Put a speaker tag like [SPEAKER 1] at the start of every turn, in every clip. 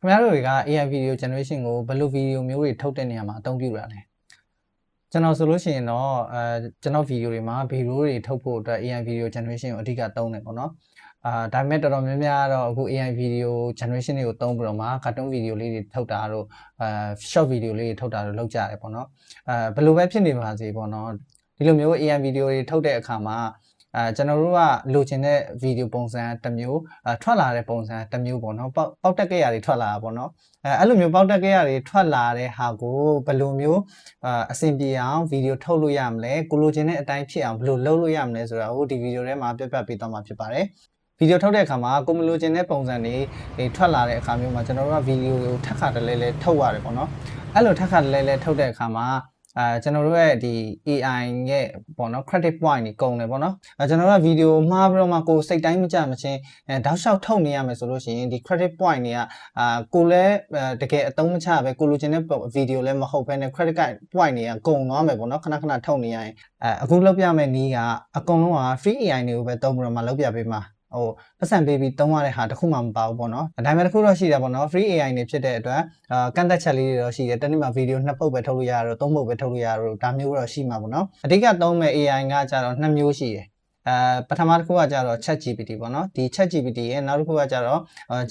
[SPEAKER 1] ခင်ဗျားတို့တွေက AI video generation ကိုဘယ်လို video မျိုးတွေထုတ်တဲ့နေရာမှာအသုံးပြုရလဲကျွန်တော်ဆိုလို့ရှိရင်တော့ကျွန်တော် video တွေမှာ video တွေထုတ်ဖို့အတွက် AI video generation ကိုအဓိကသုံးတယ်ပေါ့နော်ဒါပေမဲ့တော်တော်များများတော့အခု AI video generation တွေကိုသုံးပြီးတော့မှ cartoon video လေးတွေထုတ်တာတို့short video လေးတွေထုတ်တာတို့လုပ်ကြတယ်ပေါ့နော်ဘယ်လိုပဲဖြစ်နေပါစေပေါ့နော်ဒီလိုမျိုး AI video တွေထုတ်တဲ့အခါမှာကျွန်တော်တို့ကလိုချင်တဲ့ video ပုံစံတစ်မျိုးထွက်လာတဲ့ပုံစံတစ်မျိုးပေါ့နော်ပေါက်တက်ခဲ့ရတွေထွက်လာတာပေါ့နော်အဲ့လိုမျိုးပေါက်တက်ခဲ့ရတွေထွက်လာတဲ့ဟာကိုဘယ်လိုမျိုးအဆင်ပြေအောင် video ထုတ်လို့ရမလဲကိုလိုချင်တဲ့အတိုင်းဖြစ်အောင်ဘယ်လိုလုပ်လို့ရမလဲဆိုတာကိုဒီ video ထဲမှာပြပြပေးသွားမှာဖြစ်ပါတယ်video ထုတ်တဲ့အခါမှာကိုမလိုချင်တဲ့ပုံစံတွေထွက်လာတဲ့အခါမျိုးမှာကျွန်တော်တို့က video ကိုထပ်ခါတလဲလဲထုတ်ရတယ်ပေါ့နော်အဲ့လိုထပ်ခါတလဲလဲထုတ်တဲ့အခါမှာကျွန်တော်တို့ရဲ့ဒီ AI ရဲ့ပေါ့နော် credit point တွေကုန်တယ်ပေါ့နော်ကျွန်တော်တို့က video မှားပြီးတော့မှကိုစိတ်တိုင်းမကြမချင်းတောက်လျှောက်ထုတ်နေရမယ်ဆိုလို့ရှိရင်ဒီ credit point တွေကကိုလည်းတကယ်အသုံးမချပဲကိုလိုချင်တဲ့ video လည်းမဟုတ်ဘဲနဲ့ credit point တွေကကုန်သွားမယ်ပေါ့နော်ခဏခဏထုတ်နေရရင်အခုလုပ်ပြမယ့်နည်းကအကုန်လုံးက free AI တွေကိုပဲသုံးပြီးတော့မှလုပ်ပြပေးမှာပတ်စံပေးပြီးသုံးရတဲ့ဟာတခုမှမပါဘူးပေါ့နော်ဒါပေမဲ့တခုတော့ရှိတယ်ပေါ့နော် free AI နေဖြစ်တဲ့အတွက်ကန့်သက်ချက်လေးတွေတော့ရှိတယ်တနေ့မှာ video 2 ပုတ်ပဲထုတ်လို့ရတော့3 ပုတ်ပဲထုတ်လို့ရတော့ဒါမျိုးတော့ရှိမှာပေါ့နော်အဓိကသုံးမဲ့ AI ကကြတော့2မျိုးရှိတယ်ပထမတစ်ခုကကြတော့ ChatGPT ပေါ့နော်ဒီ ChatGPT ရဲ့နောက်တစ်ခုကကြတော့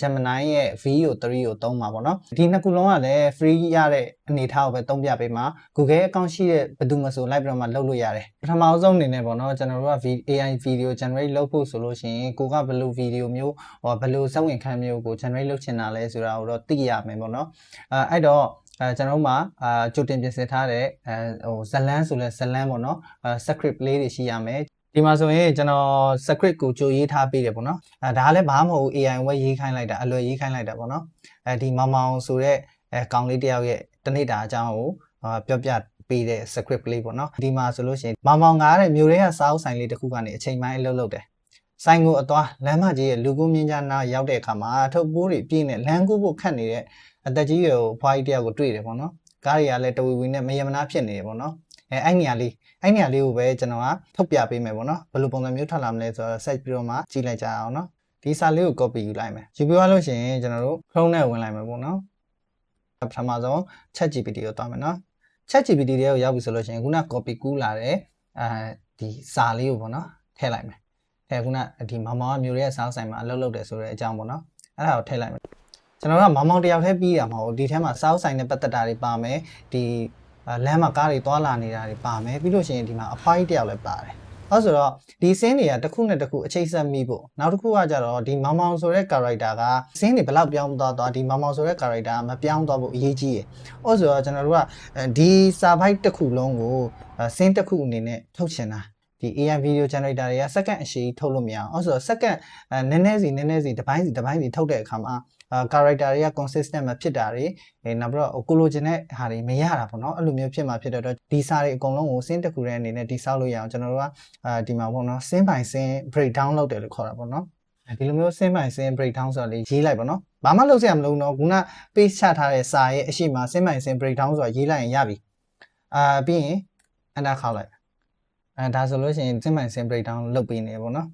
[SPEAKER 1] Gemini ရဲ့ VO3 ကိုသုံးမှာပေါ့နော်ဒီနှစ်ခုလုံးကလည်း free ရတဲ့အနေအထားကိုပဲသုံးပြပေးမှာ Google account ရှိတဲ့ဘယ်သူမှဆိုလိုက်ပြီးတော့မှလုပ်လို့ရတယ်ပထမဆုံးအနေနဲ့ပေါ့နော်ကျွန်တော်တို့က AI video generate လုပ်ဖို့ဆိုလို့ရှိရင်ကိုကဘယ်လို video မျိုးဘယ်လိုစက်ဝင်ခန်းမျိုးကို generate လုပ်ချင်တာလဲဆိုတာကိုတော့သိရမယ်ပေါ့နော်အဲ့တော့ကျွန်တော်တို့မှာကြိုတင်ပြင်ဆင်ထားတဲ့ဇလန်းဆိုလဲဇလန်းပေါ့နော် script လေးတွေရှိရမယ်ဒီမှာဆိုရင်ကျွန်တော် script ကိုကြိုရေးထားပေးတယ်ပေါ့နော်ဒါလည်းဘာမှမဟုတ် AI ဝဲရေးခိုင်းလိုက်တာအလွယ်ရေးခိုင်းလိုက်တာပေါ့နော်ဒီမောင်မောင်ဆိုတဲ့ကောင်လေးတယောက်ရဲ့တနေ့တာအကြောင်းကိုပြောပြပေးတဲ့ script လေးပေါ့နော်ဒီမှာဆိုလို့ရှိရင်မောင်မောင်ကားတဲ့မျိုးတွေကစာအုပ်ဆိုင်လေးတစ်ခုကနေအချိန်ပိုင်းအလုပ်လုပ်တယ်ဆိုင်ကိုအသွားလမ်းမကြီးရဲ့လူကူးမြင်းကြားနားရောက်တဲ့အခါမှာထုတ်ပိုးတွေပြင်းနေလမ်းကူးဖို့ခက်နေတဲ့အသက်ကြီးကိုဖွားကြီးတယောက်ကိုတွေ့တယ်ပေါ့နော်ကားတွေကလည်းတဝီဝီနဲ့မယမနာဖြစ်နေတယ်ပေါ့နော်အဲ့နေရာလေးကိုပဲကျွန်တော်ကထုတ်ပြပေးမယ်ပေါ့နော်ဘယ်လိုပုံစံမျိုးထွက်လာမလဲဆိုတော့ set ပြီးတော့မှကြည့်လိုက်ကြအောင်နော်ဒီစာလေးကို copy ယူလိုက်မယ်ယူပြီးသွားလို့ရှိရင်ကျွန်တော်တို့ Chrome နဲ့ဝင်လိုက်မယ်ပေါ့နော်ပထမဆုံး ChatGPT ကိုသွားမယ်နော် ChatGPT တွေကိုရောက်ပြီဆိုလို့ရှိရင်ခုန copy ကူးလာတဲ့ဒီစာလေးကိုပေါ့နော်ထည့်လိုက်မယ်ခုနဒီမောင်မောင်ကမျိုးရဲ့စာအုပ်ဆိုင်မှာအလုပ်လုပ်တယ်ဆိုတဲ့အကြောင်းပေါ့နော်အဲ့ဒါကိုထည့်လိုက်မယ်ကျွန်တော်ကမောင်မောင်တယောက်တည်းပြီးတာမဟုတ်ဒီထဲမှာစာအုပ်ဆိုင်နဲ့ပတ်သက်တာတွေပါမယ်ဒီလမ်းမှာကားတွေသွားလာနေတာတွေပါမယ်ပြီးလို့ရှိရင်ဒီမှာအဖွားကြီးတယောက်လည်းပါတယ်အဲ့ဆိုတော့ဒီစင်းတွေကတစ်ခုနဲ့တစ်ခုအချိတ်ဆက်မိဖို့နောက်တစ်ခုကကြတော့ဒီမောင်မောင်ဆိုတဲ့ character ကစင်းတွေဘယ်လောက်ပြောင်းသွားဒီမောင်မောင်ဆိုတဲ့ character ကမပြောင်းသွားဖို့အရေးကြီးတယ်အဲ့ဆိုတော့ကျွန်တော်တို့ကဒီစာဖိုက်တစ်ခုလုံးကိုစင်းတစ်ခုအနေနဲ့ထုတ်ချင်တာဒီ AI video generator တွေက second အရှိထုတ်လို့မရအောင်အဲ့ဆိုတော့ second နည်းနည်းစီတစ်ပိုင်းစီထုတ်တဲ့အခါမှာcharacter တွေက consistent မဖြစ်တာတွေနောက်ပြီးတော့ကိုလိုချင်တဲ့ဟာတွေမရတာပေါ့နော်အဲ့လိုမျိုးဖြစ်မှာဖြစ်တဲ့အတွက်ဒီစာတွေအကုန်လုံးကိုစင်းတစ်ခုရဲ့အနေနဲ့တိစောက်လို့ရအောင်ကျွန်တော်တို့ကဒီမှာပေါ့နော်စင်းပိုင်စင်း break down လုပ်တယ်လို့ခေါ်တာပေါ့နော်ဒီလိုမျိုးစင်းပိုင်စင်း break down ဆိုတာလေးရေးလိုက်ပေါ့နော်ဘာမှလုပ်စရာမလိုတော့ခုန page ချထားတဲ့စာရဲ့အရှိမစင်းပိုင်စင်း break down ဆိုတာရေးလိုက်ရင်ရပြီပြီးရင် enter ခေါက်လိုက်ဒါဆိုလို့ရှိရင်စင်းပိုင်စင်း break down လုပ်ပေးနေပေါ့နော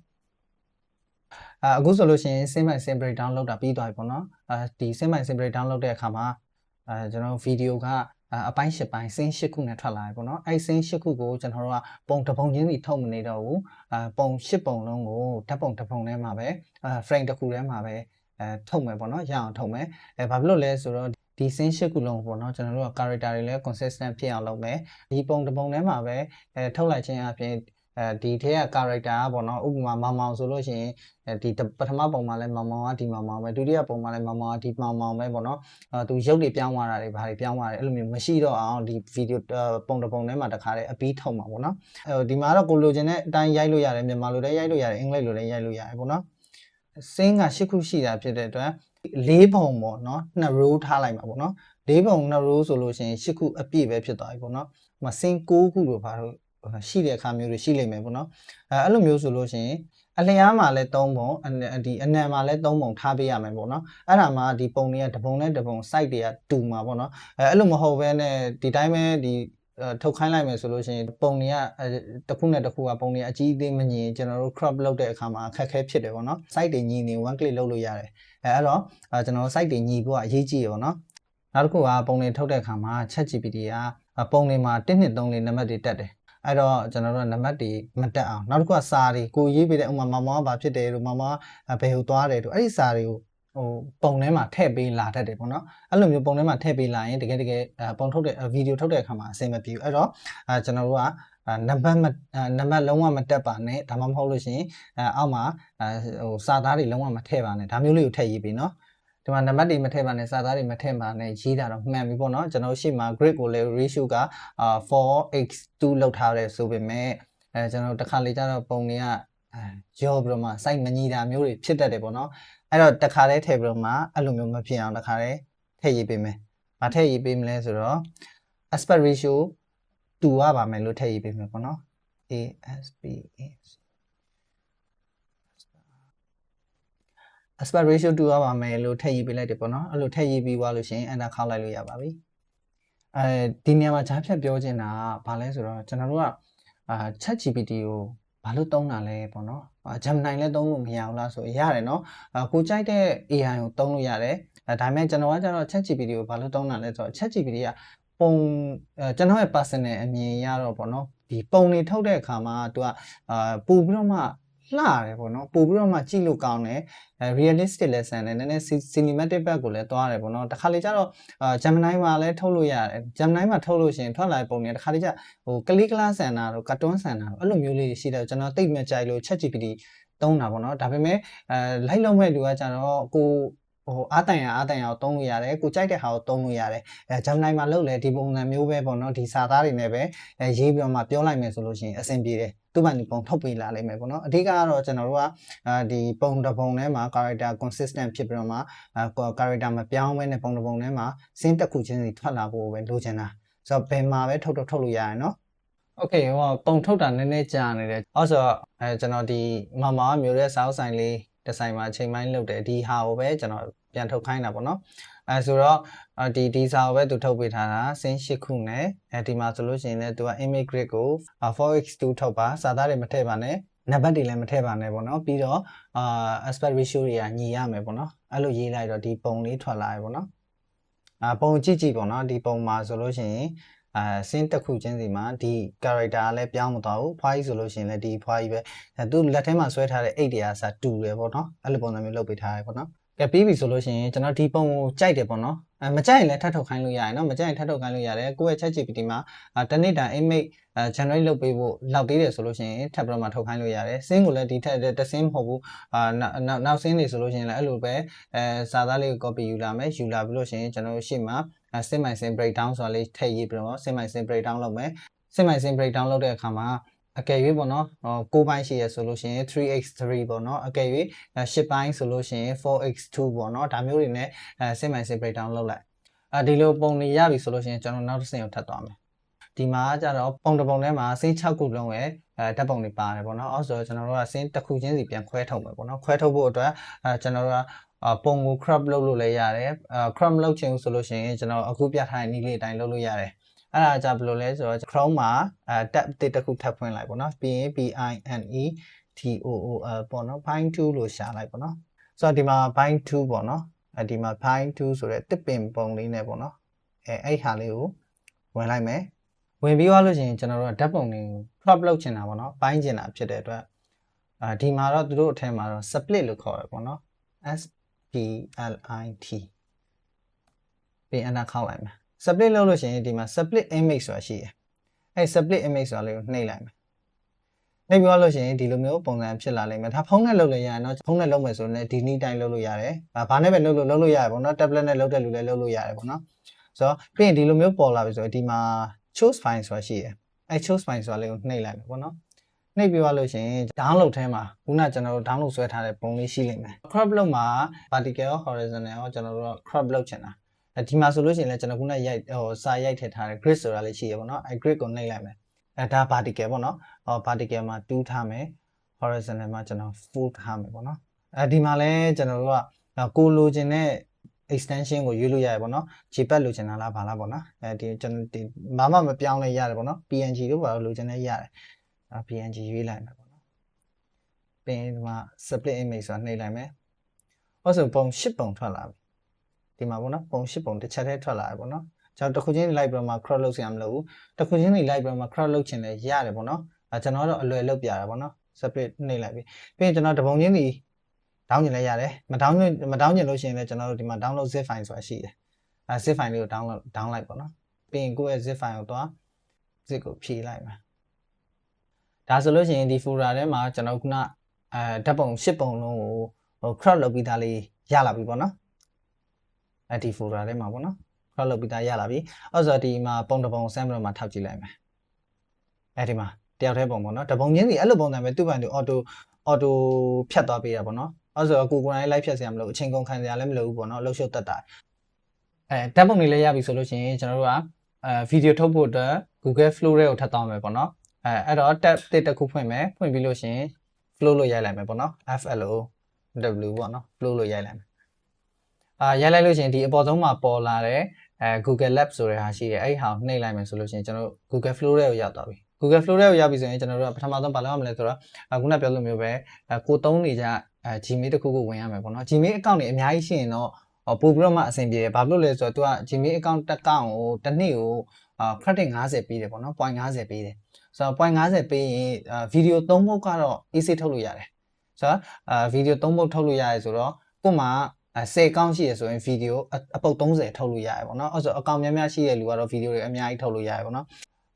[SPEAKER 1] ်အခုဆိုလို့ရှိရင်စင်းမိုင်စင် break down လောက်တာပြီးသွားပြီပေါ့နော်ဒီစင်းမိုင်စင် break down လောက်တဲ့အခါမှာကျွန်တော်ဗီဒီယိုကအပိုင်း8ပိုင်းစင်း8ခုနဲ့ထွက်လာပြီပေါ့နော်အဲ့စင်း8ခုကိုကျွန်တော်တို့ကပုံတစ်ပုံချင်းစီထုတ်မနေတော့ဘူးပုံ8ပုံလုံးကိုဓာတ်ပုံတစ်ပုံထဲမှာပဲframe တစ်ခုထဲမှာပဲထုတ်မယ်ပေါ့နော်ရအောင်ထုတ်မယ်ဘာဖြစ်လို့လဲဆိုတော့ဒီစင်း8ခုလုံးပေါ့နော်ကျွန်တော်တို့က character တွေလည်း consistent ဖြစ်အောင်လုပ်မယ်ဒီပုံတစ်ပုံထဲမှာပဲထုတ်လိုက်ခြင်းအပြင်ဒီထဲက character ကပေါ့နော်ဥပမာမောင်မောင်ဆိုလို့ရှိရင်ဒီပထမပုံမှာလည်းမောင်မောင်ကဒီမောင်မောင်ပဲဒုတိယပုံမှာလည်းမောင်မောင်ကဒီမောင်မောင်ပဲပေါ့နော်သူရုပ်တွေပြောင်းသွားတာတွေဘာတွေပြောင်းသွားတယ်အဲ့လိုမျိုးမရှိတော့အောင်ဒီ video ပုံတစ်ပုံထဲမှာတခါတည်းအပြီးထုတ်မှာပေါ့နော်ဒီမှာတော့ကိုလိုချင်တဲ့အတိုင်းရိုက်လို့ရတယ်မြန်မာလိုလည်းရိုက်လို့ရတယ်အင်္ဂလိပ်လိုလည်းရိုက်လို့ရတယ်ပေါ့နော်စင်းက8ခုရှိတာဖြစ်တဲ့အတွက်4ပုံပေါ့နော်2 row ထားလိုက်မှာပေါ့နော်4ပုံ2 row ဆိုလို့ရှိရင်8ခုအပြည့်ပဲဖြစ်သွားပြီပေါ့နော်ဟိုမှာစင်း9ခုလို့ဘာလို့ရှိတဲ့အခါမျိုးတွေရှိလိမ့်မယ်ပေါ့နော်အဲ့လိုမျိုးဆိုလို့ရှိရင်အလျားမှာလည်း3ပုံဒီအနံမှာလည်း3ပုံထားပေးရမယ်ပေါ့နော်အဲ့ဒါမှဒီပုံတွေကတပုံနဲ့တပုံ site တွေကတူမှာပေါ့နော်အဲ့လိုမဟုတ်ဘဲနဲ့ဒီတိုင်းပဲဒီထုတ်ခိုင်းလိုက်မယ်ဆိုလို့ရှိရင်ပုံတွေကတစ်ခုနဲ့တစ်ခုကပုံတွေအကြီးအသေးမညီကျွန်တော်တို့ crop လုပ်တဲ့အခါမှာအခက်အခဲဖြစ်တယ်ပေါ့နော် site တွေညီနေ one click လုပ်လို့ရတယ် အဲ့တော့ကျွန်တော် site တွေညီဖို့အရေးကြီးရပါတော့နောက်တစ်ခုကပုံတွေထုတ်တဲ့အခါမှာ ChatGPT ကပုံတွေမှာ1 2 3 4နံပါတ်တွေတက်တယ်အဲ့တော့ကျွန်တော်တို့နံပါတ်တွေမတက်အောင်နောက်တစ်ခုကစာတွေကိုရေးပေးတဲ့ဥမာမမောကဘာဖြစ်တယ်လို့မမောဘယ်ဟိုသွားတယ်တို့အဲ့ဒီစာတွေကိုပုံထဲမှာထည့်ပေးလာတတ်တယ်ပေါ့နော်အဲ့လိုမျိုးပုံထဲမှာထည့်ပေးလာရင်တကယ်ပုံထုတ်တဲ့ဗီဒီယိုထုတ်တဲ့အခါမှာအဆင်မပြေဘူးအဲ့တော့ကျွန်တော်တို့ကနံပါတ်လုံးဝမတက်ပါနဲ့ဒါမှမဟုတ်လို့ရှိရင်အောက်မှာဟိုစာသားတွေလုံးဝမထည့်ပါနဲ့ဒါမျိုးလေးကိုထည့်ရေးပေးနော်ဒီမှာနံပါတ်တွေမထည့်ပါနဲ့စာသားတွေမထည့်ပါနဲ့ရေးတာတော့မှန်ပြီပေါ့နော်ကျွန်တော်ရှေ့မှာ grid ကိုလည်း ratio က4:2လောက်ထားတယ်ဆိုပေမဲ့ကျွန်တော်တစ်ခါလေကျတော့ပုံတွေကရောပြီးတော့မှ site မညီတာမျိုးတွေဖြစ်တတ်တယ်ပေါ့နော်အဲ့တော့တစ်ခါတည်းထည့်ပြီးတော့မှအဲ့လိုမျိုးမဖြစ်အောင်တစ်ခါတည်းထည့်ရေးပေးမယ်။ဘာထည့်ရေးပေးမလဲဆိုတော့ aspect ratio တူရပါမယ်လို့ထည့်ရေးပေးမယ်ပေါ့နော် aspect ratio တူရပါမယ်လို့ထည့်ရေးပေးလိုက်တယ်ပေါ့နော်အဲ့လိုထည့်ရေးပြီးသွားလို့ရှိရင် enter ခောက်လိုက်လို့ရပါပြီဒီနေရာမှာဂျားဖြတ်ပြောချင်တာကဘာလဲဆိုတော့ကျွန်တော်တို့ကChatGPT ကိုဘာလို့သုံးတာလဲပေါ့နော်Gemini လည်းသုံးလို့မရဘူးလားဆိုရတယ်နော်ကိုကြိုက်တဲ့ AI ကိုသုံးလို့ရတယ်ဒါပေမဲ့ကျွန်တော်ကကျတော့ ChatGPT ကိုဘာလို့သုံးတာလဲဆိုတော့ ChatGPT ကပုံကျွန်တော်ရဲ့ personal အမြင်ရတော့ပေါ့နော်ဒီပုံတွေထုတ်တဲ့အခါမှာသူကပို့ပြီးတော့မှလှတယ်ပေါ့နော်ပို့ပြီးတော့မှကြည့်လို့ကောင်းတယ်realistic လည်းဆန်တယ်နည်းနည်း cinematic ဘက်ကိုလည်းသွားတယ်ပေါ့နော်တခါလေကျတော့Gemini မှာလည်းထုတ်လို့ရတယ် Gemini မှာထုတ်လို့ရှိရင်ထွက်လာတဲ့ပုံတွေတခါလေကျဟိုကလီကလာဆန်တာတို့ cartoon ဆန်တာတို့အဲ့လိုမျိုးလေးရှိတယ်ကျွန်တော်တိတ်မကြိုက်လို့ ChatGPT သုံးတာပေါ့နော်ဒါပေမဲ့လိုက်လုံးမဲ့လူကကျတော့ကိုဟိုအားတန်ရအောင်သုံးလို့ရတယ်ကိုကြိုက်တဲ့ဟာကိုသုံးလို့ရတယ်Gemini မှာလုပ်လဲဒီပုံစံမျိုးပဲပေါ့နော်ဒီစာသားတွေနဲ့ပဲရေးပြီးတော့မှပြောလိုက်မယ်ဆိုလို့ရှိရင်အဆင်ပြေတယ်သူ့ဘာဒီပုံထုတ်ပေးလာလိမ့်မယ်ပေါ့နော်အဓိကကတော့ကျွန်တော်တို့ကဒီပုံတစ်ပုံထဲမှာ character consistent ဖြစ်ပြီးတော့မှcharacter မပြောင်းဘဲနဲ့ပုံတစ်ပုံထဲမှာစင်းတစ်ခုချင်းစီထွက်လာဖို့ပဲလိုချင်တာဆိုတော့ဘယ်မှာပဲထုတ်လို့ရရနော်โอเคဟိုပုံထုတ်တာနည်းနည်းကြာနေတယ်အဲ့ဆိုတော့ကျွန်တော်ဒီမမမျိုးရဲ့စာအုပ်ဆိုင်လေးတစ်ဆိုင်မှာချိန်ပိုင်းလုပ်တယ်ဒီဟာကိုပဲကျွန်တော်ပြန်ထုတ်ခိုင်းတာပေါ့နော်ဆိုတော့ဒီစာကိုပဲသူထုတ်ပေးထားတာစင်း8ခုနဲ့ဒီမှာဆိုလို့ရှိရင်လည်းသူက image grid ကို 4:2 ထုတ်ပါစာသားတွေမထည့်ပါနဲ့နံပါတ်တွေလည်းမထည့်ပါနဲ့ပေါ့နော်ပြီးတော့aspect ratio တွေကညီရမယ်ပေါ့နော်အဲ့လိုရေးလိုက်တော့ဒီပုံလေးထွက်လာရပေါ့နော်ပုံကြည့်ပေါ့နော်ဒီပုံမှာဆိုလို့ရှိရင်စင်းတစ်ခုချင်းစီမှာဒီ character လည်းပြောင်းမသွားဘူးဖွားကြီးဆိုလို့ရှိရင်လည်းဒီဖွားကြီးပဲသူလက်ထဲမှာဆွဲထားတဲ့အိတ်တရားစာတူတယ်ပေါ့နော်အဲ့လိုပုံစံမျိုးလုပ်ပေးထားတယ်ပေါ့နော်ကဲပြီးပြီဆိုလို့ရှိရင်ကျွန်တော်ဒီပုံကိုကြိုက်တယ်ပေါ့နော်မကြိုက်ရင်လည်းထပ်ထုတ်ခိုင်းလို့ရတယ်နော်မကြိုက်ရင်ထပ်ထုတ်ခိုင်းလို့ရတယ်ကိုယ့်ရဲ့ ChatGPT မှာတနေ့တာ image generate လုပ်ပေးဖို့လောက်သေးတယ်ဆိုလို့ရှိရင်ထပ်ပြီးတော့မှထုတ်ခိုင်းလို့ရတယ်စင်းကိုလည်းဒီထက်တစ်စင်းမဟုတ်ဘူးနောက်စင်းတွေဆိုလို့ရှိရင်လည်းအဲ့လိုပဲစာသားလေးကို copy ယူလာမယ်ယူလာပြီးလို့ရှိရင်ကျွန်တော်ရှေ့မှာစင်မိုင်စင် breakdown ဆိုတာလေးထည့်ရေးပြီးတော့စင်မိုင်စင် breakdown လုပ်မယ်စင်မိုင်စင် breakdown လုပ်တဲ့အခါမှာအကယ်၍ပေါ့နော်6ပိုင်းရှိရဆိုလို့ရှိရင် 3x3 ပေါ့နော်အကယ်၍10ပိုင်းဆိုလို့ရှိရင် 4x2 ပေါ့နော်ဒါမျိုးတွေနဲ့စင်မိုင်စင် breakdown လုပ်လိုက်ဒီလိုပုံတွေရပြီဆိုလို့ရှိရင်ကျွန်တော်နောက်တစ်ဆင့်ကိုထပ်သွားမယ်ဒီမှာကျတော့ပုံတစ်ပုံထဲမှာစင်း6ခုလုံးရဲ့ဓာတ်ပုံတွေပါတယ်ပေါ့နော်အဲ့ဆိုတော့ကျွန်တော်တို့ကစင်းတစ်ခုချင်းစီပြန်ခွဲထုတ်မယ်ပေါ့နော်ခွဲထုတ်ဖို့အတွက်ကျွန်တော်တို့ကပုံကို crop လုပ်လို့လည်းရတယ်crop လုပ်ချင်ဆိုလို့ရှိရင်ကျွန်တော်အခုပြထားတဲ့နည်းလေးအတိုင်းလုပ်လို့ရတယ်အဲ့ဒါကြဘယ်လိုလဲဆိုတော့ Chrome မှာtab တစ်ခုထပ်ဖွင့်လိုက်ပေါ့နော်ပြီးရင် PINETOOL ပေါ့နော် Pine2 လို့ရှာလိုက်ပေါ့နော်ဆိုတော့ဒီမှာ Pine2 ပေါ့နော်ဒီမှာ Pine2 ဆိုတဲ့တစ်ပင်ပုံလေးနဲ့ပေါ့နော်အဲ့ဟာလေးကိုဝင်လိုက်မယ်ဝင်ပြီးသွားလို့ရှိရင်ကျွန်တော်တို့ကဓာတ်ပုံတွေကို crop လုပ်ချင်တာပေါ့နော်ပိုင်းချင်တာဖြစ်တဲ့အတွက်ဒီမှာတော့သူတို့အထက်မှာတော့ split လို့ခေါ်ရပေါ့နော် SPLIT ပြီးအနာခောက်လိုက်မယ် split လုပ်လို့ရှိရင်ဒီမှာ split image ဆိုတာရှိတယ်အဲ့ split image ဆိုတာလေးကိုနှိပ်လိုက်မယ်နှိပ်ပြီးလို့ရှိရင်ဒီလိုမျိုးပုံစံဖြစ်လာလိမ့်မယ်ဒါဖုန်းနဲ့လုပ်လို့ရတယ်เนาะဖုန်းနဲ့လုပ်မယ်ဆိုရင်ဒီနည်းတိုင်းလုပ်လို့ရတယ်ဘာနဲ့ပဲလုပ်လို့ရတယ်ပေါ့เนาะ tablet နဲ့လုပ်တဲ့လူလည်းလုပ်လို့ရတယ်ပေါ့เนาะဆိုတော့ပြီးရင်ဒီလိုမျိုးပေါ်လာပြီဆိုတော့ဒီမှာ choose file ဆိုတာရှိတယ်အဲ့ choose file ဆိုတာလေးကိုနှိပ်လိုက်မယ်ပေါ့เนาะနှိပ်ပြီးလို့ရှိရင် download ထဲမှာခုနကျွန်တော်တို့ download ဆွဲထားတဲ့ပုံလေးရှိလိမ့်မယ် crop လုပ်မှာ vertical horizontal ရောကျွန်တော်တို့ crop လုပ်ချင်တာဒီမှာဆိုလို့ရှိရင်လည်းကျွန်တော်ခုနရိုက်စာရိုက်ထည့်ထားတဲ့ grid ဆိုတာလေးရှိရပေါ့เนาะအဲ့ grid ကိုနှိပ်လိုက်မယ်ဒါ vertical ပေါ့เนาะvertical မှာ2ထားမယ် horizontal မှာကျွန်တော်4ထားမယ်ပေါ့เนาะဒီမှာလည်းကျွန်တော်တို့ကကိုလိုချင်တဲ့ extension ကိုရွေးလို့ရတယ်ပေါ့เนาะ JPEG လိုချင်တာလားဘာလားပေါ့เนาะဒီကျွန်တော်ဒီဘာမှမပြောင်းလဲရတယ်ပေါ့เนาะ PNG တို့ဘာလို့လိုချင်လဲရတယ်PNG ရွေးလိုက်မယ်ပေါ့เนาะပြီးရင်ဒီမှာ split image ဆိုတာနှိပ်လိုက်မယ် ဟုတ်ဆိုပုံ10ပုံထွက်လာပြီဒီမှာပေါ့နော်ပုံ10ပုံတစ်ချက်တည်းထွက်လာတယ်ပေါ့နော်ကျွန်တော်တစ်ခုချင်းလိုက်ပြီးတော့မှ crop လုပ်စရာမလိုဘူးတစ်ခုချင်းလိုက်ပြီးတော့မှ crop လုပ်ချင်တယ်ရတယ်ပေါ့နော်ကျွန်တော်တော့အလွယ်လုပ်ပြတာပေါ့နော် separate နှိပ်လိုက်ပြီပြီးရင်ကျွန်တော်တပုံချင်းစီတောင်းချင်လဲရတယ်မတောင်းချင်လို့ရှိရင်လည်းကျွန်တော်တို့ဒီမှာ download zip file ဆိုတာရှိတယ်zip file လေးကို down လိုက်ပေါ့နော်ပြီးရင်ကိုယ့်ရဲ့ zip file ကိုသွား zip ကိုဖြည့်လိုက်မှာဒါဆိုလို့ရှိရင်ဒီ folder ထဲမှာကျွန်တော်ခုနဓာတ်ပုံ10ပုံလုံးကိုcrop လုပ်ပြီးသားလေးရလာပြီပေါ့နော်ဒီ folder ထဲမှာပေါ့နော် crop လုပ်ပြီးသားရလာပြီအဲ့ဆိုဒီမှာပုံတစ်ပုံ sample မှာထောက်ကြည့်လိုက်မယ်ဒီမှာတယောက်တည်းပုံပေါ့နော်တပုံချင်းစီအဲ့လိုပုံစံပဲသူ့ဘန်သူ auto ဖြတ်သွားပေးတာပေါ့နော်အဲ့ဆိုကိုယ်လိုက်ဖြတ်စရာမလိုအချိန်ကုန်ခံစရာလည်းမလိုဘူးပေါ့နော်လှုပ်ရှုပ်တတ်တာဓာတ်ပုံတွေလည်းရပြီဆိုလို့ရှိရင်ကျွန်တော်တို့ကဗီဒီယိုထုတ်ဖို့အတွက် Google Flow တွေကိုထပ်သွားမယ်ပေါ့နော်အဲ့တော့ tab တစ်ခုဖွင့်မယ်ဖွင့်ပြီးလို့ရှိရင် flow လို့ရိုက်လိုက်မယ်ပေါ့နော် FLOW ပေါ့နော် flow လို့ရိုက်လိုက်မယ်ရိုက်လိုက်လို့ရှိရင်ဒီအပေါ်ဆုံးမှာပေါ်လာတဲ့Google Lab ဆိုတဲ့ဟာရှိတယ်အဲ့ဟာနှိပ်လိုက်မယ်ဆိုလို့ရှိရင်ကျွန်တော်တို့ Google Flow တွေကိုရောက်သွားပြီ Google Flow တွေကိုရောက်ပြီဆိုရင်ကျွန်တော်တို့ကပထမဆုံးဘာလုပ်ရမလဲဆိုတော့ခုနပြောလိုမျိုးပဲကိုသုံးနေကြGmail တစ်ခုကိုဝင်ရမယ်ပေါ့နော် Gmail account တွေအများကြီးရှိရင်တော့ပို့ပြီးတော့မှအဆင်ပြေတယ်ဘာလို့လဲဆိုတော့သူက Gmail account တစ်ကောင်ကိုတစ်နေ့ကိုcredit 50ပေးတယ်ပေါ့နော် point 50ပေးတယ်ဆိုတော့ point 50ပေးရင်ဗီဒီယို3ပုတ်ကတော့ easy ထုတ်လို့ရတယ်ဆိုတော့ဗီဒီယို3ပုတ်ထုတ်လို့ရတယ်ဆိုတော့ကို့မှာ10 account ရှိရဆိုရင်ဗီဒီယိုအပုတ်30ထုတ်လို့ရတယ်ပေါ့နော်အဲ့ဆို account များများရှိတဲ့လူကတော့ဗီဒီယိုတွေအများကြီးထုတ်လို့ရတယ်ပေါ့နော်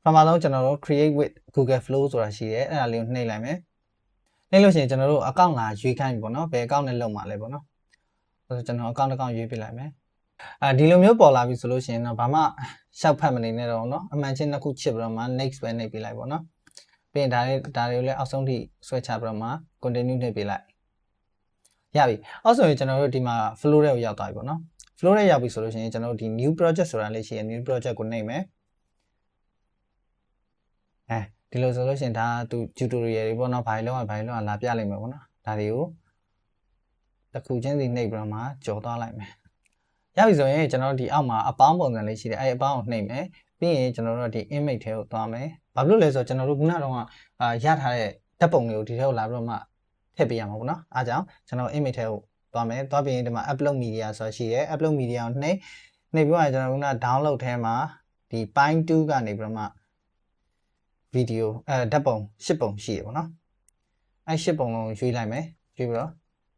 [SPEAKER 1] ပထမဆုံးကျွန်တော်တို့ create with Google Flow ဆိုတာရှိတယ်အဲ့ဒါလေးကိုနှိပ်လိုက်မယ်နှိပ်လို့ရှိရင်ကျွန်တော်တို့ account လာရွေးခိုင်းပြီပေါ့နော်ဘယ် account နဲ့လုပ်မှာလဲပေါ့နော်အဲ့ဆိုကျွန်တော် account တစ်ကောင်ရွေးပြလိုက်မယ်ဒီလိုမျိုးပေါ်လာပြီဆိုလို့ရှိရင်တော့ဘာမှရှောက်ဖတ်မနေနဲ့တော့เนาะအမှန်ချင်းတစ်ခုချစ်ပြီးတော့မှ next ပဲနှိပ်ပြလိုက်ပေါ့နော်ပြီးရင်ဒါတွေကိုလည်းအောက်ဆုံးထိဆွဲချပြီးတော့မှ continue နှိပ်ပြလိုက်ရပြီအောက်ဆိုရင်ကျွန်တော်တို့ဒီမှာ flow တွေကိုရောက်သွားပြီပေါ့နော် flow တွေရောက်ပြီဆိုလို့ရှိရင်ကျွန်တော်တို့ဒီ new project ဆိုတာလေးရှိရ new project ကိုနှိပ်မယ်ဒီလိုဆိုလို့ရှိရင်ဒါသူ tutorial တွေပေါ့နော်ဘာလို့လာပြလိုက်မယ်ပေါ့နော်ဒါတွေကိုတစ်ခုချင်းစီနှိပ်ပြီးတော့မှကြော်သွားလိုက်မယ်ရပြီဆိုရင်ကျွန်တော်တို့ဒီအောက်မှာအပေါင်းပုံစံလေးရှိတယ်အဲ့အပေါင်းကိုနှိပ်မယ်ပြီးရင်ကျွန်တော်တို့ဒီ image ထဲကိုသွားမယ်ဘာလို့လဲဆိုတော့ကျွန်တော်တို့ခုနကတော့ရထားတဲ့ဓာတ်ပုံတွေကိုဒီထဲကိုလာပြီးတော့မှထည့်ပေးရမှာပေါ့နော်အားကြောင့်ကျွန်တော် image ထဲကိုသွားမယ်သွားပြီးရင်ဒီမှာ upload media ဆိုတာရှိတယ် upload media ကိုနှိပ်ပြီးတော့ကျွန်တော်ခုန download ထဲမှာဒီ point 2ကနေပြီးတော့မှဗီဒီယိုဓာတ်ပုံ10ပုံရှိရပေါ့နော်အဲ့10ပုံလုံးရွေးလိုက်မယ်ရွေးပြီးတော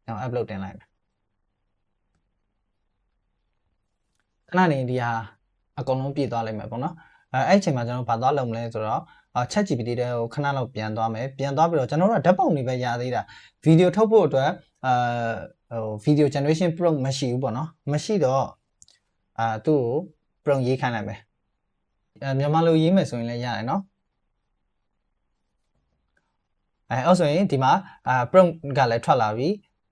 [SPEAKER 1] ့ကျွန်တော် upload တင်လိုက်မယ်ခဏနေဒီဟာအကုန်လုံးပြည့်သွားလိမ့်မယ်ပေါ့နော်အဲ့အချိန်မှာကျွန်တော်ဘာသွားလုပ်မလဲဆိုတော့ ChatGPT တဲ့ကိုခဏလောက်ပြန်သွားမယ်ပြန်သွားပြီးတော့ကျွန်တော်တို့ဓာတ်ပုံတွေပဲရသေးတာဗီဒီယိုထုတ်ဖို့အတွက်video generation prompt မရှိဘူးပေါ့နော်မရှိတော့သူ့ကို prompt ရေးခိုင်းလိုက်မယ်မြန်မာလိုရေးမယ်ဆိုရင်လည်းရတယ်နော်အဲ့ဆိုရင်ဒီမှာprompt ကလည်းထွက်လာပြီ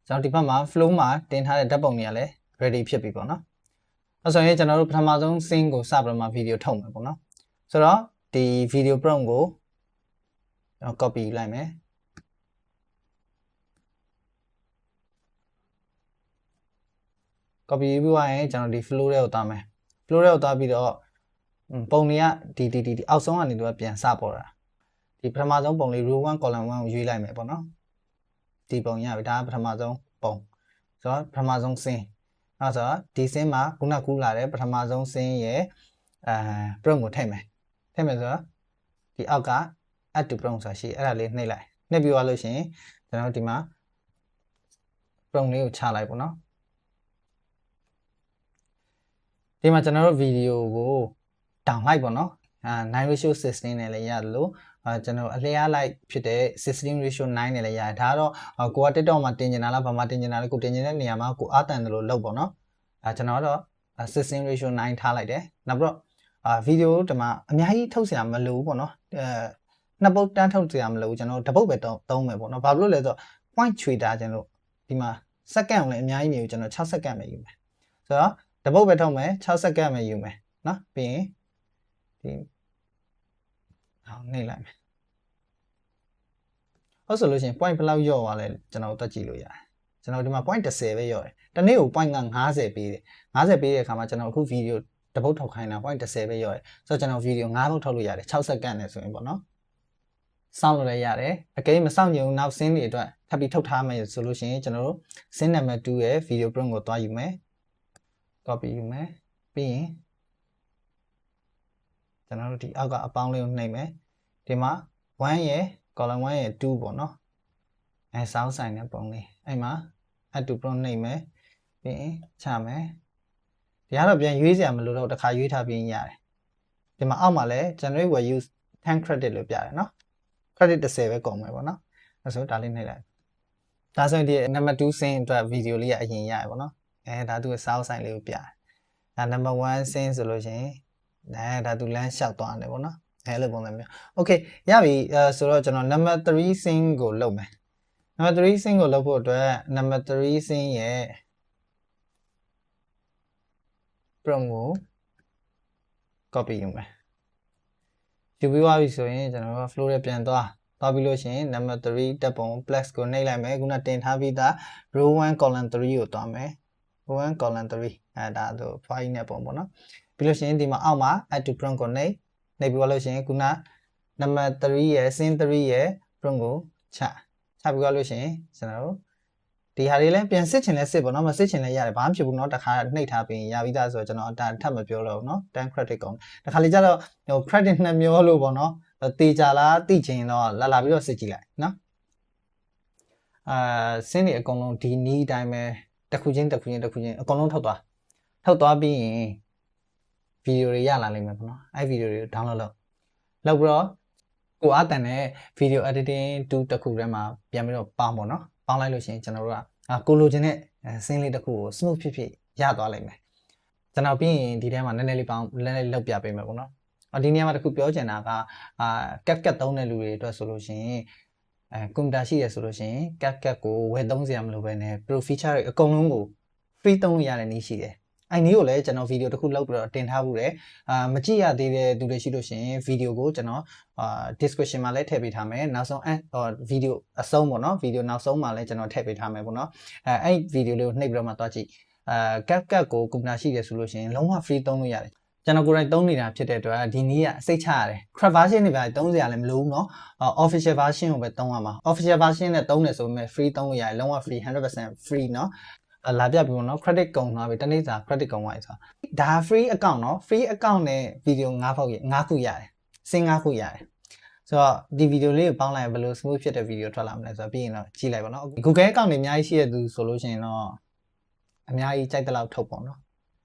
[SPEAKER 1] ကျွန်တော်ဒီဘက်မှာ flow မှာတင်ထားတဲ့ဓာတ်ပုံတွေကလည်း ready ဖြစ်ပြီပေါ့နော်အဲ့ဆိုရင်ကျွန်တော်တို့ပထမဆုံး scene ကိုစပြီးတော့မှ video ထုတ်မယ်ပေါ့နော်ဆိုတော့ဒီ video prompt ကိုကျွန်တော် copy လိုက်မယ်copy ပြီးသွားရင်ကျွန်တော်ဒီ flow တွေကိုသွားမယ် flow တွေကိုသွားပြီးတော့ပုံတွေကဒီအောက်ဆုံးကနေသူကပြန်စပေါ်တာဒီပထမဆုံးပုံလေး row 1 column 1ကိုရွေးလိုက်မယ်ပေါ့နော်ဒီပုံရပြီဒါကပထမဆုံးပုံဆိုတော့ပထမဆုံး scene အဲ့ဆိုတော့ဒီ scene မှာခုနကူးလာတဲ့ပထမဆုံး scene ရဲ့prompt ကိုထည့်မယ်ဆိုတော့ဒီအောက်က add to prompt ဆိုတာရှိအဲ့ဒါလေးနှိပ်လိုက်နှိပ်ပြီးသွားလို့ရှိရင်ကျွန်တော်ဒီမှာ prompt လေးကိုချလိုက်ပေါ့နော်ဒီမှာကျွန်တော်တို့ဗီဒီယိုကိုတောင်လိုက်ပေါ့နော်9:16နဲ့လည်းရတယ်လို့ကျွန်တော်အလျားလိုက်ဖြစ်တဲ့16:9နဲ့လည်းရတယ်ဒါကတော့ကိုက TikTok မှာတင်နေတာလားဘာမှတင်နေတာလဲကိုတင်နေတဲ့နေရာမှာကိုအားတန်တယ်လို့လုပ်ပေါ့နော်ကျွန်တော်ကတော့16:9ထားလိုက်တယ်နောက်ပြီးတော့ဗီဒီယိုဒီမှာအများကြီးထုတ်စရာမလိုဘူးပေါ့နော်နှစ်ပုတ်တန်းထုတ်စရာမလိုဘူးကျွန်တော်တစ်ပုတ်ပဲသုံးမယ်ပေါ့နော်ဘာလို့လဲဆိုတော့ point ချွေတာကျွန်တော်ဒီမှာစက္ကန့်လည်းအများကြီးမြည်ဘူးကျွန်တော်6စက္ကန့်ပဲယူမယ်ဆိုတော့တစ်ပုတ်ပဲထုတ်မယ်6စက္ကန့်ပဲယူမယ်နော်ပြီးရင်ဒီနှိပ်လိုက်မယ်ဟုတ်ဆိုလို့ရှိရင် point ဘယ်လောက်လျော့သွားလဲကျွန်တော်တက်ကြည့်လို့ရတယ်ကျွန်တော်ဒီမှာ point 10ပဲလျော့တယ်တနေ့ကို point က50ပေးတယ်50ပေးတဲ့အခါမှာကျွန်တော်အခုဗီဒီယိုတစ်ပုတ်ထုတ်ခိုင်းတာ point 10ပဲလျော့တယ်ဆိုတော့ကျွန်တော်ဗီဒီယို5ပုတ်ထုတ်လို့ရတယ်6စက္ကန့်နဲ့ဆိုရင်ပေါ့နော်စောင့်လို့လည်းရတယ်အကယ်မစောင့်ချင်ဘူးနောက်ဆင်းတွေအတွက် ထပ်ပြီးထုတ်ထားမယ်ဆိုလို့ရှိရင်ကျွန်တော်တို့ scene number 2ရဲ့ video prompt ကိုတွားယူမယ် copy ယူမယ်ပြီးရင်ကျွန်တော်တို့ဒီအောက်ကအပေါင်းလေးကိုနှိပ်မယ်ဒီမှာ1ရဲ့ column 1ရဲ့2ပေါ့နော်စောင်းဆိုင်တဲ့ပုံလေးအဲ့မှာ add to prompt နှိပ်မယ်ပြီးရင်ချမယ်ဒီကတော့ပြန်ရွေးစရာမလိုတော့တစ်ခါရွေးထားပြီးရတယ်ဒီမှာအောက်မှာလည်း generate will use 10 credit လို့ပြတယ်နော် credit 10ပဲကုန်မယ်ပေါ့နော်အဲ့ဆိုဒါလေးနှိပ်လိုက်ဒါဆိုရင်ဒီ number 2 scene အတွက် video လေးကအရင်ရရပေါ့နော်ဒါသူစောင်းဆိုင်လေးကိုပြတယ်ဒါ number 1 scene ဆိုလို့ရှိရင်ဒါသူလမ်းလျှောက်သွားတယ်ပေါ့နော်အဲ့လိုပုံစံမျိုး okay ရပြီဆိုတော့ကျွန်တော် number 3 scene ကိုလုပ်မယ် number 3 scene ကိုလုပ်ဖို့အတွက် number 3 scene ရဲ့ prompt ကို copy ယူမယ်ယူပြီးသွားပြီဆိုရင်ကျွန်တော်တို့ flow နဲ့ပြန်သွားပြီးလို့ရှိရင် number 3 တက်ပုံ plus ကိုနှိပ်လိုက်မယ်ခုနတင်ထားပြီးသား row 1 column 3ကိုသွားမယ် row 1 column 3ဒါဆို file နဲ့ပုံပေါ့နော်ပြီးလို့ရှိရင်ဒီမှာအောက်မှာ add to prompt ကိုနှိပ်ပြီးသွားလို့ရှိရင်ခုန number 3ရဲ့ scene 3ရဲ့ prompt ကိုချပြီးသွားလို့ရှိရင်ကျွန်တော်တို့ဒီဟာလေးလည်းပြန်စစ်ချင်လဲစစ်ပေါ့နော်မစစ်ချင်လဲရတယ်ဘာမှဖြစ်ဘူးเนาะတခါနှိပ်ထားပြီးရပြီးသားဆိုတော့ကျွန်တော်ထပ်မပြောတော့ဘူးเนาะ10 credit ကုန်တခါလေးကျတော့ဟို credit 2မျိုးလို့ပေါ့เนาะတေချာလားတိချင်တော့လာပြီးတော့စစ်ကြည့်လိုက်เนาะစင်းနေအကုန်လုံးဒီနီးအတိုင်းပဲတစ်ခုချင်းအကုန်လုံးထုတ်သွားပြီးရင်ဗီဒီယိုတွေရလာလိမ့်မယ်ပေါ့နော်အဲ့ဗီဒီယိုတွေကို download လုပ်ပြီးတော့ကိုအားတန်တဲ့ video editing tool တစ်ခုထဲမှာပြန်ပြီးတော့ပေါင်းပေါ့နော်ပေါင်းလိုက်လို့ရှိရင်ကျွန်တော်တို့ကကိုလိုချင်တဲ့စင်းလေးတစ်ခုကို smooth ဖြစ်ရသွားလိမ့်မယ်ကျွန်တော်ပြီးရင်ဒီထဲမှာနည်းနည်းလေးလောက်ပြပေးမယ်ပေါ့နော်ဒီနေရာမှာတစ်ခုပြောချင်တာကCapCut သုံးတဲ့လူတွေအတွက်ဆိုလို့ရှိရင်ကွန်ပျူတာရှိရဆိုလို့ရှိရင် CapCut ကိုဝယ်သုံးစရာမလိုဘဲနဲ့ Pro feature တွေအကုန်လုံးကို free သုံးလို့ရတဲ့နည်းရှိတယ်အဲ့နည်းကိုလည်းကျွန်တော်ဗီဒီယိုတစ်ခုလုပ်ပြီးတော့တင်ထားဖို့တယ်မကြည့်ရသေးတဲ့သူတွေရှိလို့ရှိရင်ဗီဒီယိုကိုကျွန်တော်description မှာလည်းထည့်ပေးထားမယ်နောက်ဆုံးဗီဒီယိုအဆုံးပေါ့နော်ဗီဒီယိုနောက်ဆုံးမှာလည်းကျွန်တော်ထည့်ပေးထားမယ်ပေါ့နော်အဲ့ဗီဒီယိုလေးကိုနှိပ်ပြီးတော့မှသွားကြည့်CapCut ကိုကွန်ပျူတာရှိတယ်ဆိုလို့ရှိရင်လုံးဝ free သုံးလို့ရတယ်ကျွန်တော်ကိုယ်တိုင်သုံးနေတာဖြစ်တဲ့အတွက်ဒီနည်းကစိတ်ချရတယ် crack version တွေပဲသုံးစရာလည်းမလိုဘူးเนาะ official version ကိုပဲသုံးရမှာ official version နဲ့သုံးတယ်ဆိုပေမဲ့ free သုံးလို့ရတယ်လုံးဝ free 100% free เนาะလာပြပြီပေါ့နော် credit ကုန်သွားပြီတနေ့စာ credit ကုန်သွားပြီဆိုတာဒါ free account เนาะ free account နဲ့ video 5ခုရတယ်စင်5ခုရတယ်ဆိုတော့ဒီ video လေးကိုပေါင်းလိုက်ရင်ဘယ်လို smooth ဖြစ်တဲ့ video ထွက်လာမလဲဆိုတော့ပြီးရင်တော့ကြည့်လိုက်ပါတော့ Google account တွေအများကြီးရှိတဲ့သူဆိုလို့ရှိရင်တော့အများကြီးကြိုက်တဲ့လောက်ထုတ်ပေါ့နော်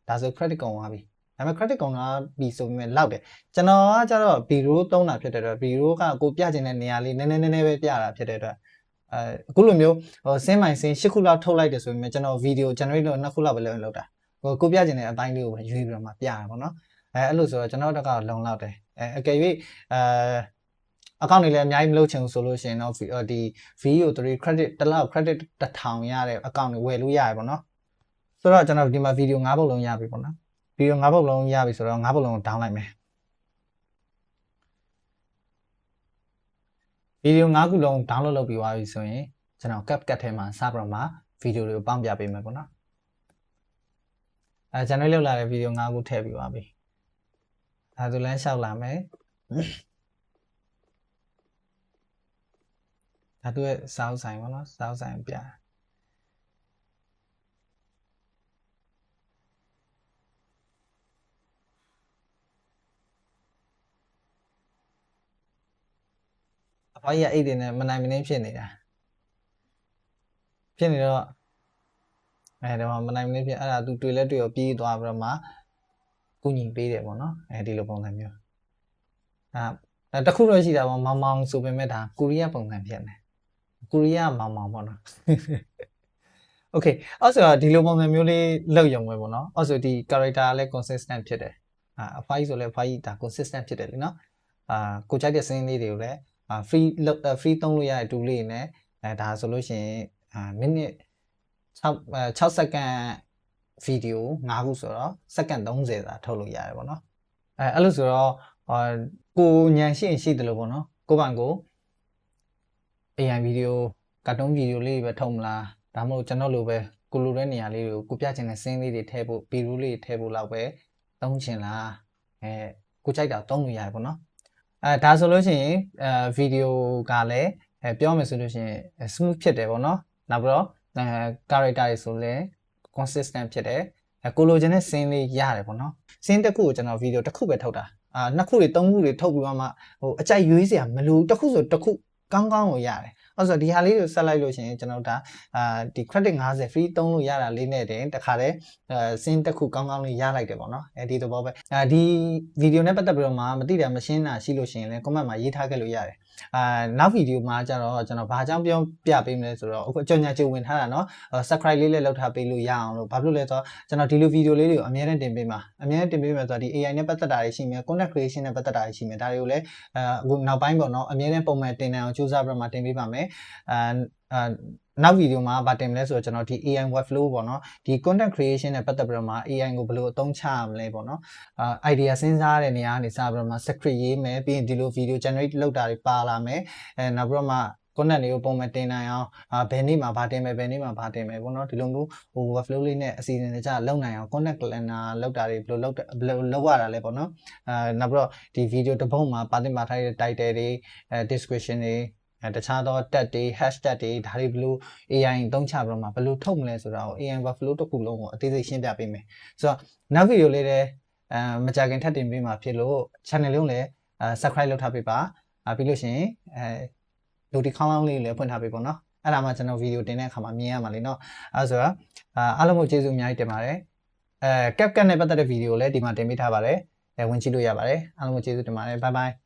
[SPEAKER 1] ဒါဆို credit ကုန်သွားပြီဒါပေမဲ့ credit ကုန်သွားပြီဆိုပေမဲ့လောက်တယ်ကျွန်တော်ကကျတော့ video သုံးတာဖြစ်တဲ့အတွက် video ကကိုပြချင်တဲ့နေရာလေးနည်းနည်းပဲပြတာဖြစ်တဲ့အတွက်အခုလိုမျိုးစင်းမိုင်စင်း10ခုလောက်ထုတ်လိုက်တယ်ဆိုပေမဲ့ကျွန်တော် video generate လို့2ခုလောက်ပဲလုပ်တာကိုပြချင်တဲ့အပိုင်းလေးကိုပဲရွေးပြီးတော့မှပြတာပေါ့နော်အဲ့လိုဆိုတော့ကျွန်တော်တို့ကလုံလောက်တယ်အကယ်၍account တွေလည်းအများကြီးမလုပ်ချင်ဘူးဆိုလို့ရှိရင်တော့ဒီ video 3 credit တစ်လောက် credit 1000ရတဲ့ account တွေဝယ်လို့ရတယ်ပေါ့နော်ဆိုတော့ကျွန်တော်ဒီမှာ video 5ပုတ်လုံးရပြီပေါ့နော် video 5ပုတ်လုံးရပြီဆိုတော့5ပုတ်လုံးကို down လိုက်မယ် video 5ခုလုံး download လုပ်ပြီးသွားပြီဆိုရင်ကျွန်တော် CapCut ထဲမှာစပြီးတော့မှ video တွေကိုပေါင်းပြပေးမယ်ပေါ့နော်ကျွန်တော်လောက်လာတဲ့ video 5ခုထည့်ပြီးသွားပြီဒါဆိုလမ်းလျှောက်လာမယ်ဒါသူရဲ့စောင်းဆိုင်ပေါ့နော်စောင်းဆိုင်ပြအဖွားကြီးကအိတ်တွေနဲ့မနိုင်မနှင်းဖြစ်နေတာဖြစ်နေတော့ဒီမှာမနိုင်မနှင်းဖြစ်အဲ့ဒါသူတွေ့လဲတွေ့ရောပြေးသွားပြီးတော့မှကုညီပေးတယ်ပေါ့နော်ဒီလိုပုံစံမျိုးတခုတော့ရှိတာပေါ့မောင်ဆိုပေမဲ့ဒါကိုရီးယားပုံစံဖြစ်နေကိုရီးယားမောင်ပေါ့နော် okay အဲ့ဆိုတော့ဒီလိုပုံစံမျိုးလေးလောက်ရုံပဲပေါ့နော်အဲ့ဆိုဒီ character လည်း consistent ဖြစ်တယ်အဖွားကြီးဆိုလည်းအဖွားကြီးဒါ consistent ဖြစ်တယ်လीနော်ကိုကြိုက်တဲ့စင်းလေးတွေကိုလည်းfree သုံးလို့ရတဲ့ tool လေးနဲ့ဒါဆိုလို့ရှိရင်မိနစ်6စက္ကန့် video 5ခုဆိုတော့စက္ကန့်30သာထုတ်လို့ရတယ်ပေါ့နော်အဲ့လိုဆိုတော့ကိုညံရှိရင်ရှိတယ်လို့ပေါ့နော်ကိုပိုင်ကို AI video ကာတွန်း video လေးပဲထုတ်မလားဒါမှမဟုတ်ကျွန်တော်လိုပဲကိုလိုတဲ့နေရာလေးတွေကိုကိုပြချင်တဲ့စင်းလေးတွေထည့်ဖို့ video လေးထည့်ဖို့လောက်ပဲသုံးချင်လားကိုကြိုက်တာသုံးလို့ရတယ်ပေါ့နော်ဒါဆိုလို့ရှိရင်video ကလည်း ပြောမယ်ဆိုလို့ရှိရင် smooth ဖြစ်တယ်ပေါ့နော်နောက်ပြီးတော့ character တွေဆိုလည်း consistent ဖြစ်တယ်ကိုလိုချင်တဲ့ scene လေးရတယ်ပေါ့နော် scene တစ်ခုကိုကျွန်တော် video တစ်ခုပဲထုတ်တာနှစ်ခုတွေသုံးခုတွေထုတ်ပြီးမှအကြိုက်ရွေးစရာမလိုတစ်ခုဆိုတစ်ခုကောင်းကိုရတယ်အဲ့ဆိုဒီဟာလေးကိုဆက်လိုက်လို့ရှိရင်ကျွန်တော်ဒါဒီ credit 50 free သုံးလို့ရတာလေးနဲ့တင်တခါတည်း scene တစ်ခုကောင်းလေးရလိုက်တယ်ပေါ့နော်ဒီသဘောပဲဒီ video နဲ့ပတ်သက်ပြီးတော့မှမသိတာမရှင်းတာရှိလို့ရှိရင်လည်း comment မှာရေးထားခဲ့လို့ရတယ်နောက် video မှာကျတော့ကျွန်တော်ဘာအကြောင်းပြောပြပေးမလဲဆိုတော့အခုအကြောင်းညာကြိုဝင်ထားတာเนาะ subscribe လေးလည်းလုပ်ထားပေးလို့ရအောင်လို့ဘာဖြစ်လို့လဲဆိုတော့ကျွန်တော်ဒီလို video လေးတွေကိုအများနဲ့တင်ပေးမှာအများနဲ့တင်ပေးမှာဆိုတော့ဒီ AI နဲ့ပတ်သက်တာတွေရှိမယ် content creation နဲ့ပတ်သက်တာတွေရှိမယ်ဒါတွေကိုလည်းအခုနောက်ပိုင်းပေါ့เนาะအများနဲ့ပုံမှန်တင်နိုင်အောင်ကြိုးစားပြီးတော့မှတင်ပေးပါမယ်နောက် video မှာဗာတင်မလဲဆိုတော့ကျွန်တော်ဒီ AI workflow ပေါ့နော်ဒီ content creation နဲ့ပတ်သက်ပြီးတော့မှ AI ကိုဘယ်လိုအသုံးချရမလဲပေါ့နော်idea စဉ်းစားတဲ့နေရာကနေစပြီးတော့မှ script ရေးမယ်ပြီးရင်ဒီလို video generate လုပ်တာတွေပါလာမယ်နောက်ပြီးတော့မှ content တွေကိုပုံမှန်တင်နိုင်အောင်ဘယ်နေ့မှာဗာတင်မယ်ဘယ်နေ့မှာဗာတင်မယ်ပေါ့နော်ဒီလိုမျိုးworkflow လေးနဲ့အစီအစဉ်တကျလုပ်နိုင်အောင် content calendar လုပ်တာတွေဘယ်လိုလုပ်ရတာလဲပေါ့နော်နောက်ပြီးတော့ဒီ video တစ်ပုဒ်မှာပါတင်ပါထားတဲ့ title တွေdescription တွေတခြားသော tag တွေ hashtag တွေဒါတွေဘယ်လို AI သုံးချပြီးတော့မှဘယ်လိုထုတ်မလဲဆိုတာကို AI workflow တစ်ခုလုံးကိုအသေးစိတ်ရှင်းပြပေးမယ်ဆိုတော့နောက် video လေးလည်းမကြခင်ထပ်တင်ပေးမှာဖြစ်လို့ channel လေးကိုလည်းsubscribe လုပ်ထားပေးပါပြီးလို့ရှိရင်notification လောင်းလေးလည်းဖွင့်ထားပေးပေါ့နော်အဲ့ဒါမှကျွန်တော် video တင်တဲ့အခါမှာမြင်ရမှာလေနော်အဲ့ဆိုတော့အားလုံးကိုကျေးဇူးအများကြီးတင်ပါတယ်CapCut နဲ့ပတ်သက်တဲ့ video ကိုလည်းဒီမှာတင်ပေးထားပါတယ်ဝင်ကြည့်လို့ရပါတယ်အားလုံးကိုကျေးဇူးတင်ပါတယ် bye bye